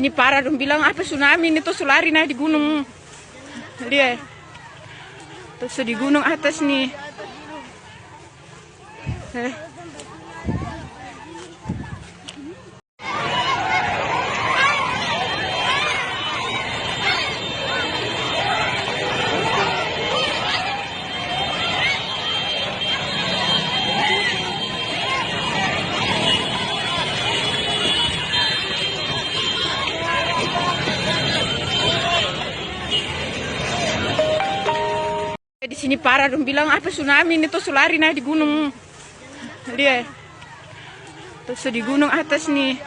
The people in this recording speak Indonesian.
sini parah dong, bilang apa tsunami ini tuh lari naik di gunung. Lihat. Terus di gunung atas nih. Di sini parah dong, bilang apa tsunami ini tuh lari naik di gunung. Lihat. Terus di gunung atas nih.